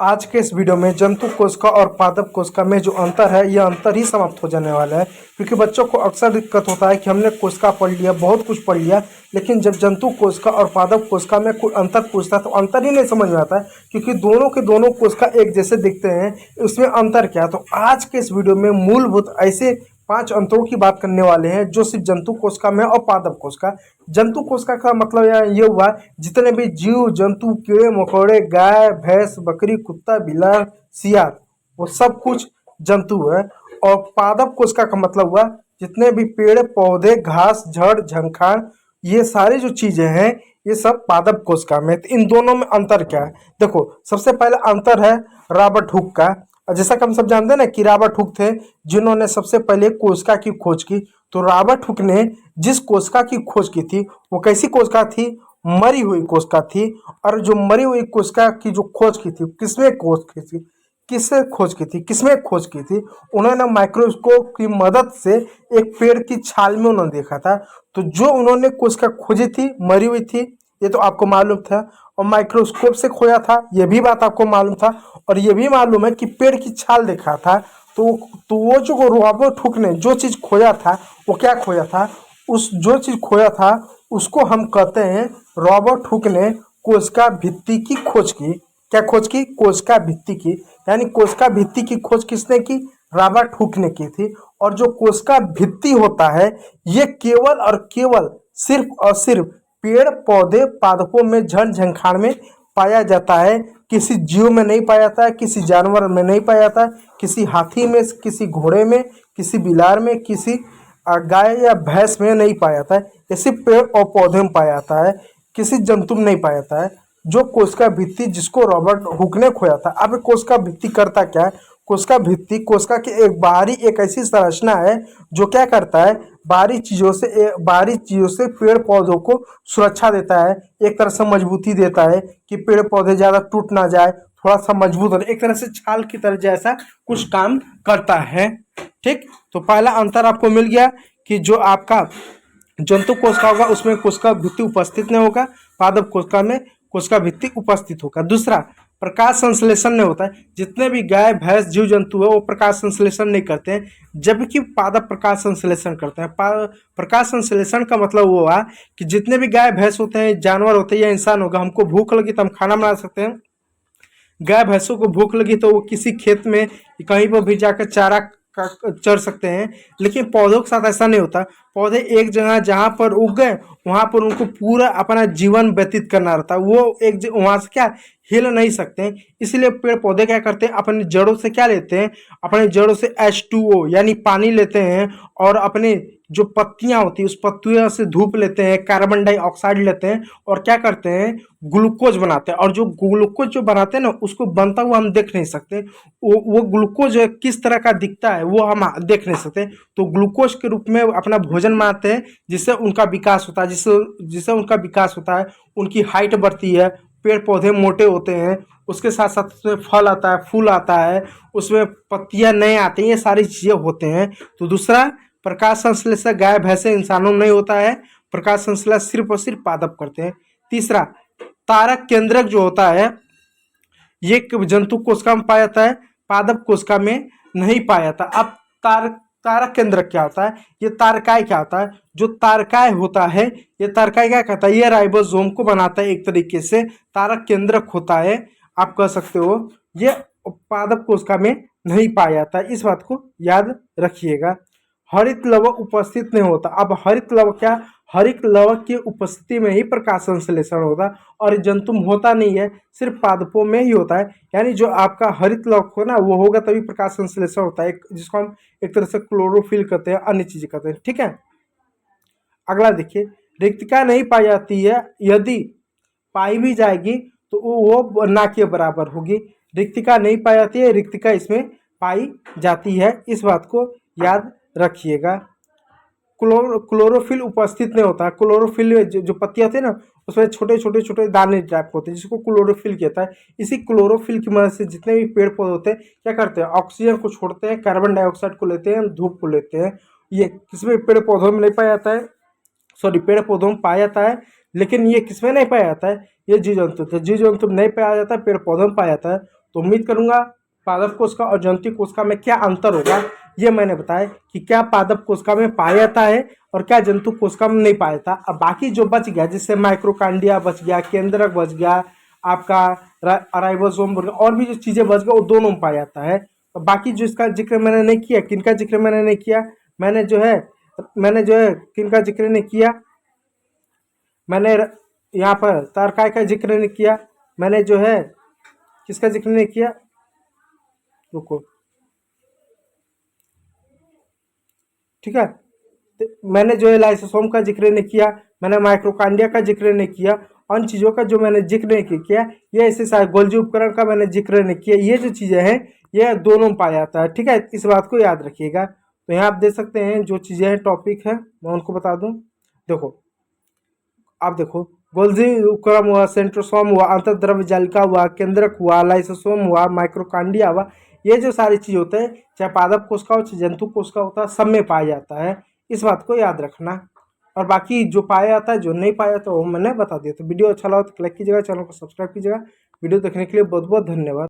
आज के इस वीडियो में जंतु कोशिका और पादप कोशिका में जो अंतर है यह अंतर ही समाप्त हो जाने वाला है। क्योंकि बच्चों को अक्सर दिक्कत होता है कि हमने कोशिका पढ़ लिया, बहुत कुछ पढ़ लिया, लेकिन जब जंतु कोशिका और पादप कोशिका में कोई अंतर पूछता है तो अंतर ही नहीं समझ में आता है। क्योंकि दोनों के दोनों कोशिका एक जैसे दिखते हैं, उसमें अंतर क्या है। तो आज के इस वीडियो में मूलभूत ऐसे 5 अंतरों की बात करने वाले हैं जो सिर्फ जंतु कोशिका में और पादप कोशिका। जंतु कोशिका का मतलब ये हुआ जितने भी जीव जंतु, कीड़े मकोड़े, गाय भैंस, बकरी, कुत्ता, बिल्ला, सियार, वो सब कुछ जंतु है। और पादप कोशिका का मतलब हुआ जितने भी पेड़ पौधे, घास, जड़, झंखाड़, ये सारी जो चीजें हैं ये सब पादप कोशिका में। तो इन दोनों में अंतर क्या है? देखो, सबसे पहला अंतर है रॉबर्ट हुक का। और जैसा कि हम सब जानते हैं ना कि रॉबर्ट हुक थे जिन्होंने सबसे पहले कोशिका की खोज की। तो रॉबर्ट हुक ने जिस कोशिका की खोज की थी वो कैसी कोशिका थी? मरी हुई कोशिका थी। और जो मरी हुई कोशिका की जो खोज की थी, किसमें खोज की थी? किसमें खोज की थी? उन्होंने माइक्रोस्कोप की मदद से एक पेड़ की छाल में उन्होंने देखा था। तो जो उन्होंने कोशिका खोजी थी मरी हुई थी, ये तो आपको मालूम था। और माइक्रोस्कोप से खोया था, ये भी बात आपको मालूम था। और ये भी मालूम है कि पेड़ की छाल देखा था। तो वो जो रॉबर्ट हुक ने जो चीज खोया था वो क्या खोया था? उस जो चीज खोया था उसको हम कहते हैं रॉबर्ट हुक ने कोशिका भित्ति की खोज की। क्या खोज की? कोशिका भित्ति की। यानी कोशिका भित्ति की खोज किसने की? रॉबर्ट हुक ने की थी। और जो कोशिका भित्ति होता है ये केवल और केवल, सिर्फ और सिर्फ पेड़ पौधे पादपों में, जड़ झंखाड़ में पाया जाता है। किसी जीव में नहीं पाया जाता है, किसी जानवर में नहीं पाया जाता है, किसी हाथी में, किसी घोड़े में, किसी बिलार में, किसी गाय या भैंस में नहीं पाया जाता है। ये सिर्फ पेड़ और पौधे में पाया जाता है, किसी जंतु में नहीं पाया जाता है। जो कोशिका भित्ति जिसको रॉबर्ट हुक ने खोया था। अब कोशिका भित्ति करता क्या है? कोशिका भित्ति कोशिका की एक ऐसी संरचना है जो क्या करता है, बाहरी चीजों से पेड़ पौधों को सुरक्षा देता है, एक तरह से मजबूती देता है कि पेड़ पौधे ज्यादा टूट ना जाए, थोड़ा सा मजबूत हो, एक तरह से छाल की तरह जैसा कुछ काम करता है। ठीक, तो पहला अंतर आपको मिल गया कि जो आपका जंतु कोशिका होगा उसमें कोशिका भित्ति उपस्थित नहीं होगा, पादप कोशिका में कोशिका भित्ति उपस्थित होगा। दूसरा, प्रकाश संश्लेषण नहीं होता है। जितने भी गाय भैंस जीव जंतु है वो प्रकाश संश्लेषण नहीं करते हैं, जबकि पादप प्रकाश संश्लेषण करते हैं। प्रकाश संश्लेषण का मतलब वो हुआ कि जितने भी गाय भैंस होते हैं, जानवर होते हैं या इंसान होगा, हमको भूख लगी तो हम खाना बना सकते हैं। गाय भैंसों को भूख लगी तो वो किसी खेत में कहीं पर भी जाकर चारा चर सकते हैं। लेकिन पौधों के साथ ऐसा नहीं होता। पौधे एक जगह जहाँ पर उग गए वहां पर उनको पूरा अपना जीवन व्यतीत करना रहता है। वो वहां से क्या हिल नहीं सकते। इसलिए पेड़ पौधे क्या करते हैं, अपनी जड़ों से क्या लेते हैं, अपने जड़ों से H2O यानी पानी लेते हैं। और अपने जो पत्तियां होती है उस पत्तियों से धूप लेते हैं, कार्बन डाइऑक्साइड लेते हैं और क्या करते हैं, ग्लूकोज बनाते हैं। और जो ग्लूकोज जो बनाते हैं ना उसको बनता हुआ हम देख नहीं सकते। वो ग्लूकोज किस तरह का दिखता है वो हम देख नहीं सकते। तो ग्लूकोज के रूप में अपना भोजन बनाते हैं जिससे उनका विकास होता है, जिससे उनका विकास होता है, उनकी हाइट बढ़ती है, पेड़ पौधे मोटे होते हैं। उसके साथ साथ उसमें फल आता है, फूल आता है, उसमें पत्तियां नए आती हैं, ये सारी चीजें होते हैं। तो दूसरा, प्रकाश संश्लेषण गाय भैंसे इंसानों में नहीं होता है। प्रकाश संश्लेषण सिर्फ और सिर्फ पादप करते हैं। तीसरा, तारक केंद्रक जो होता है ये जंतु कोशिका में पाया जाता है, पादप कोशिका में नहीं पाया जाता। अब तारक केंद्रक क्या होता है? ये तारकाय क्या होता है? जो तारकाय होता है, ये तारकाय क्या करता है, ये राइबोसोम को बनाता है एक तरीके से। तारक केंद्रक होता है, आप कह सकते हो, ये पादप कोशिका में नहीं पाया जाता है। इस बात को याद रखिएगा। हरित लवक उपस्थित नहीं होता। अब हरित लवक क्या? हरित लवक की उपस्थिति में ही प्रकाश संश्लेषण होता और जंतु में होता नहीं है, सिर्फ पादपों में ही होता है। यानी जो आपका हरित लवक हो ना वो होगा तभी प्रकाश संश्लेषण होता है, जिसको हम एक तरह से क्लोरोफिल कहते हैं, अन्य चीजें कहते हैं। ठीक है, अगला देखिए, रिक्तिका नहीं पाई जाती है, यदि पाई भी जाएगी तो वो ना के बराबर होगी। रिक्तिका नहीं पाई जाती है, रिक्तिका इसमें पाई जाती है। इस बात को याद रखिएगा। क्लोरोफिल उपस्थित नहीं होता। क्लोरोफिल जो पत्तियां होती है ना उसमें छोटे छोटे छोटे दाने टाइप होते हैं जिसको क्लोरोफिल कहता है। इसी क्लोरोफिल की मदद से जितने भी पेड़ पौधे होते हैं क्या करते हैं, ऑक्सीजन को छोड़ते हैं, कार्बन डाइऑक्साइड को लेते हैं, धूप को लेते हैं। ये किसमें? पेड़ पौधों में नहीं पाया जाता है, सॉरी पेड़ पौधों में पाया जाता है, लेकिन ये किसमें नहीं पाया जाता है, ये जीव जंतु थे। जीव जंतु में नहीं पाया जाता है, पेड़ पौधों में पाया जाता है। तो उम्मीद करूंगा पादप कोशिका और जंतु कोशिका में क्या अंतर होगा ये मैंने बताया कि क्या पादप कोशिका में पाया जाता है और क्या जंतु कोशिका में नहीं पाया जाता। अब बाकी जो बच गया जैसे माइक्रोकांडिया बच गया, केंद्रक बच गया, आपका राइबोसोम और भी जो चीजें बच गई वो दोनों में पाया जाता है। तो बाकी जो इसका जिक्र मैंने नहीं किया, किनका जिक्र मैंने नहीं किया, मैंने जो है किनका जिक्र नहीं किया, मैंने यहाँ पर तारकाय का जिक्र नहीं किया, मैंने जो है किसका जिक्र नहीं किया, रुको, ठीक है, तो मैंने जो है लाइसोसोम का जिक्र नहीं किया, मैंने माइक्रोकांडिया का जिक्र नहीं किया, उन चीज़ों का जो मैंने जिक्र नहीं किया, ये ऐसे सारे गोल्जी उपकरण का मैंने जिक्र नहीं किया। ये जो चीज़ें हैं ये दोनों में पाया जाता है, ठीक है, इस बात को याद रखिएगा। तो यहाँ आप देख सकते हैं जो चीज़ें हैं टॉपिक है मैं उनको बता दूँ। देखो आप देखो, गोल्जी उपक्रम हुआ, सेंट्रोसोम हुआ, अंतर्द्रव्य जालिका हुआ, केंद्रक हुआ, लाइसोसोम हुआ, माइक्रोकांडिया हुआ, ये जो सारी चीज़ होते हैं चाहे पादप कोशिका हो चाहे जंतु कोशिका होता है सब में पाया जाता है, इस बात को याद रखना। और बाकी जो पाया जाता है जो नहीं पाया जाता वो मैंने बता दिया। तो वीडियो अच्छा लगा तो लाइक कीजिएगा, चैनल को सब्सक्राइब कीजिएगा। वीडियो देखने के लिए बहुत बहुत धन्यवाद।